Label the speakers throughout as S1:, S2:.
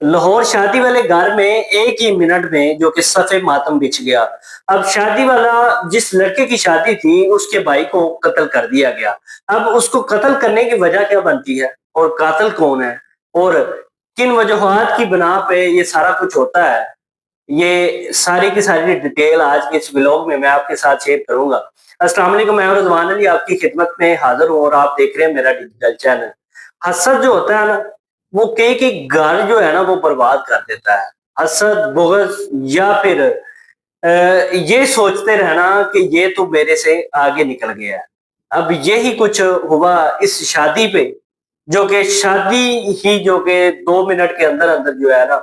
S1: लाहौर शादी वाले घर में एक ही मिनट में जो कि सफ़े मातम बिछ गया। अब शादी वाला जिस लड़के की शादी थी उसके भाई को कत्ल कर दिया गया। अब उसको कत्ल करने की वजह क्या बनती है और कातिल कौन है और किन वजूहात की बिना पे ये सारा कुछ होता है, ये सारी की सारी डिटेल आज के इस व्लॉग में मैं आपके साथ शेयर करूँगा। अस्सलाम वालेकुम, मैं रिजवान अली आपकी खिदमत में हाज़िर हूँ और आप देख रहे हैं मेरा डिजिटल चैनल। हसद जो होता है ना, वो कई घर जो है ना वो बर्बाद कर देता है। हसद, बुग़्ज़ या फिर ये सोचते रहना कि ये तो मेरे से आगे निकल गया है। अब यही कुछ हुआ इस शादी पे, जो कि शादी ही जो कि 2 मिनट के अंदर-अंदर जो है ना,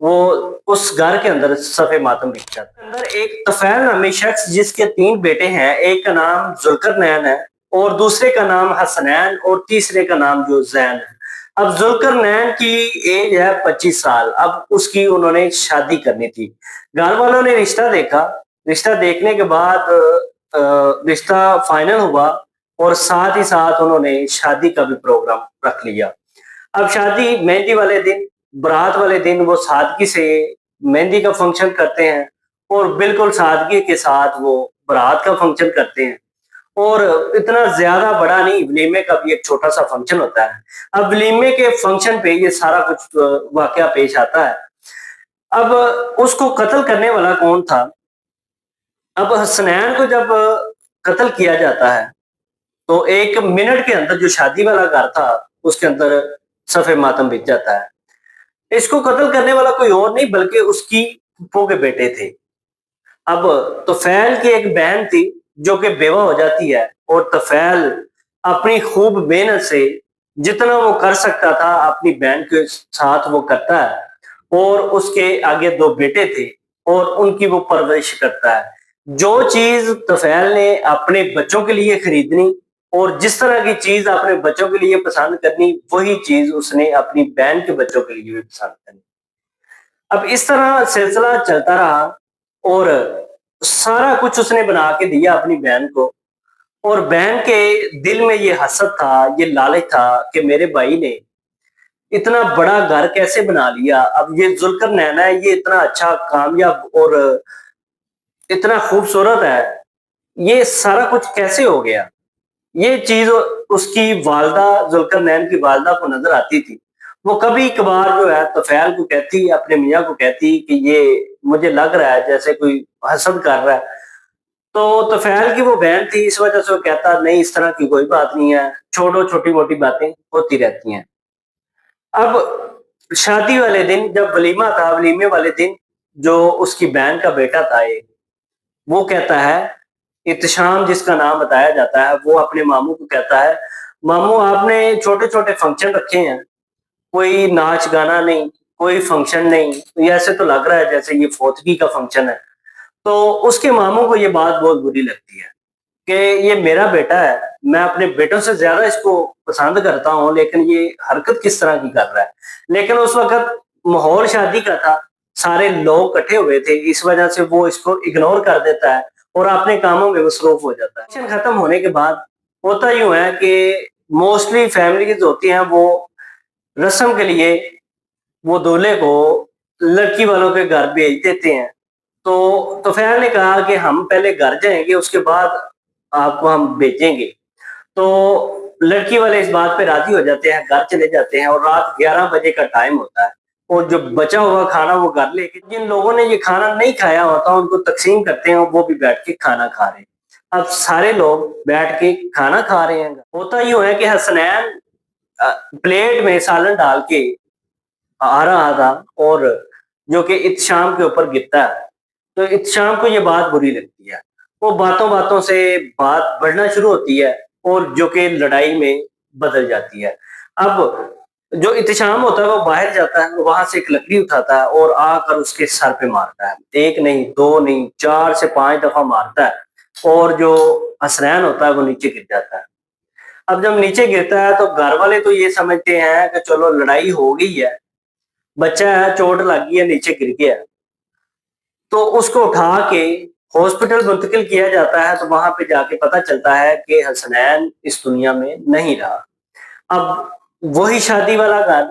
S1: वो उस घर के अंदर सफ़े मातम बिछ जाता है। अंदर एक तफ़ैल नामी शख्स जिसके 3 बेटे हैं, एक का नाम ज़ुल्करनैन है और दूसरे का नाम हसनैन और तीसरे का नाम जो ज़ैन है। अब ज़ुल्करनैन की एज है 25 साल, अब उसकी उन्होंने शादी करनी थी। घर वालों ने रिश्ता देखा, रिश्ता देखने के बाद रिश्ता फाइनल हुआ और साथ ही साथ उन्होंने शादी का भी प्रोग्राम रख लिया। अब शादी मेहंदी वाले दिन, बारात वाले दिन वो सादगी से मेहंदी का फंक्शन करते हैं और बिल्कुल सादगी के साथ वो बारात का फंक्शन करते हैं और इतना ज़्यादा बड़ा नहीं, वलीमे का भी एक छोटा-सा फंक्शन होता है। अब वलीमे के फंक्शन पे ये सारा कुछ वाक़या पेश आता है। अब उसको कत्ल करने वाला कौन था? अब हसनैन को जब कत्ल किया जाता है, तो 1 मिनट के अंदर जो शादी वाला घर था, उसके अंदर सफ़े मातम बिछ जाता है। इसको कत्ल करने वाला कोई और नहीं बल्कि उसकी फूफो के बेटे थे। अब तुफैल की एक बहन थी जो कि बेवा हो जाती है और तुफैल अपनी खूब मेहनत से जितना वो कर सकता था अपनी बहन के साथ वो करता है और उसके आगे 2 बेटे थे और उनकी वो परवरिश करता है। जो चीज़ तुफैल ने अपने बच्चों के लिए खरीदनी और जिस तरह की चीज़ अपने बच्चों के लिए पसंद करनी, वही चीज़ उसने अपनी बहन के बच्चों के लिए भी पसंद करनी। अब इस तरह सिलसिला चलता रहा और सारा कुछ उसने बना के दिया अपनी बहन को और बहन के दिल में ये हसद था, ये लालच था कि मेरे भाई ने इतना बड़ा घर कैसे बना लिया। अब ये ज़ुल्करनैन है, ये इतना अच्छा कामयाब और इतना खूबसूरत है, ये सारा कुछ कैसे हो गया? ये चीज़ उसकी वालिदा ज़ुल्करनैन की वालिदा को नज़र आती थी। वो कभी-कभार जो है तुफैल को कहती, अपने मियाँ को कहती कि ये मुझे लग रहा है जैसे कोई हसद कर रहा है। तो तुफैल की वो बहन थी, इस वजह से वो कहता नहीं इस तरह की कोई बात नहीं है, छोड़ो छोटी-मोटी बातें होती रहती हैं। अब शादी वाले दिन जब वलीमा था, वलीमे वाले दिन जो उसकी बहन का बेटा था एक, वो कहता है, इत्शाम जिसका नाम बताया जाता है, वो अपने मामू को कहता है, मामू आपने छोटे-छोटे फंक्शन रखे हैं, कोई नाच-गाना नहीं, कोई फंक्शन नहीं, ये ऐसे तो लग रहा है जैसे ये फौतगी का फंक्शन है। तो उसके मामू को ये बात बहुत बुरी लगती है कि ये मेरा बेटा है, मैं अपने बेटों से ज़्यादा इसको पसंद करता हूँ, लेकिन ये हरकत किस तरह की कर रहा है। लेकिन उस वक़्त माहौल शादी का था, सारे लोग इकट्ठे हुए थे, इस वजह से वो इसको इग्नोर कर देता है और अपने कामों में मसरूफ़ हो जाता है। फंक्शन खत्म होने के बाद होता यूँ है कि मोस्टली फैमिलीज़ होती हैं, वो रस्म के लिए वो दूल्हे को लड़की वालों के घर भेज देते हैं। तो तुफैल ने कहा कि हम पहले घर जाएँगे, उसके बाद आपको हम भेजेंगे। तो लड़की वाले इस बात पे राज़ी हो जाते हैं, घर चले जाते हैं और रात 11 बजे का टाइम होता है और जो बचा हुआ खाना वो घर लेके जिन लोगों ने ये खाना नहीं खाया होता उनको तक़सीम करते हैं और वो भी बैठ के खाना खा रहे हैं। अब सारे लोग बैठ के खाना खा रहे हैं। होता यूँ है कि हसनैन अ, प्लेट में सालन डाल के आ रहा था और जो कि इत्शाम के ऊपर गिरता है। तो इत्शाम को ये बात बुरी लगती है। वो बातों-बातों से बात बढ़ना शुरू होती है और जो कि लड़ाई में बदल जाती है। अब जो इत्शाम होता है वो बाहर जाता है, वहाँ से एक लकड़ी उठाता है और आकर उसके सर पे मारता है। 1 नहीं, 2 नहीं, 4 से 5 दफ़ा मारता है और जो हसनैन होता है वो नीचे गिर जाता है। अब जब नीचे गिरता है तो घर वाले तो ये समझते हैं कि चलो लड़ाई हो गई है, बच्चा है, चोट लग गई है, नीचे गिर गया। तो उसको उठा के हॉस्पिटल मुंतकिल किया जाता है, तो वहाँ पे जाके पता चलता है कि हसनैन इस दुनिया में नहीं रहा। अब वही शादी वाला घर,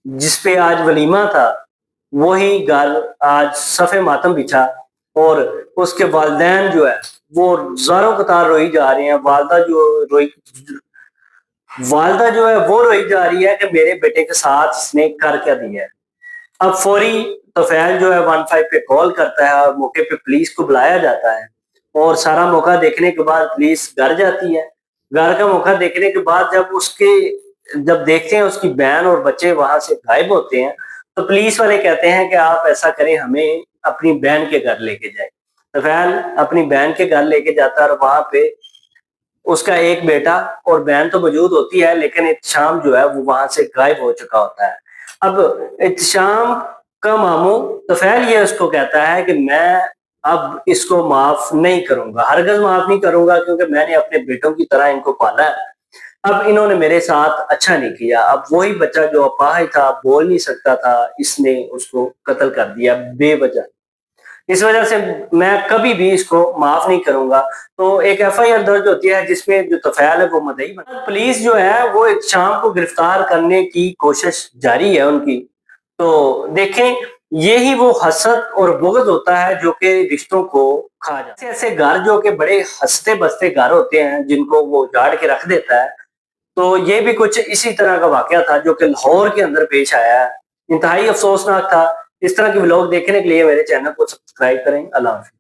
S1: जिस पे आज वलीमा था, वही घर आज सफ़े मातम बिछा और उसके वालिदैन जो है वो ज़ारों कतार रोई जा रहे हैं। वालदा जो है वो रोई जा रही है कि मेरे बेटे के साथ इसने कर क्या दिया है। अब फौरी तोफैल जो है 15 पे कॉल करता है और मौके पे पुलिस को बुलाया जाता है और सारा मौका देखने के बाद पुलिस घर जाती है। घर का मौका देखने के बाद जब देखते हैं उसकी बहन और बच्चे वहां से गायब होते हैं, तो पुलिस वाले कहते हैं कि आप ऐसा करें, हमें अपनी बहन के घर लेके जाए। तोफैल अपनी बहन के घर लेके जाता है और वहां पे उसका एक बेटा और बहन तो मौजूद होती है, लेकिन एहतशाम जो है वो वहां से गायब हो चुका होता है। अब एहतशाम का मामू तोफैल ये उसको कहता है कि मैं अब इसको माफ नहीं करूंगा, हरगिज़ माफ नहीं करूंगा, क्योंकि मैंने अपने बेटों की तरह इनको पाला है। अब इन्होंने मेरे साथ अच्छा नहीं किया। अब वही बच्चा जो अपाहिज था, बोल नहीं सकता था, इसने उसको कत्ल कर दिया बेवजह। इस वजह से मैं कभी भी इसको माफ नहीं करूंगा। तो एक एफआईआर दर्ज होती है जिसमें जो तफैल है वो मदई बना। पुलिस जो है वो एक शाम को गिरफ्तार करने की कोशिश जारी है उनकी। तो देखें, ये ही वो हसद और बुग़्ज़ होता है जो कि रिश्तों को खा जाता है। ऐसे घर जो कि बड़े हंसते बसते घर होते हैं जिनको वो उजाड़ के रख देता है। तो ये भी कुछ इसी तरह का वाकया था जो कि लाहौर के अंदर पेश आया है। इंतहाई अफसोसनाक था। इस तरह के व्लॉग देखने के लिए मेरे चैनल को सब्सक्राइब करें। अल्लाह हाफ़िज़।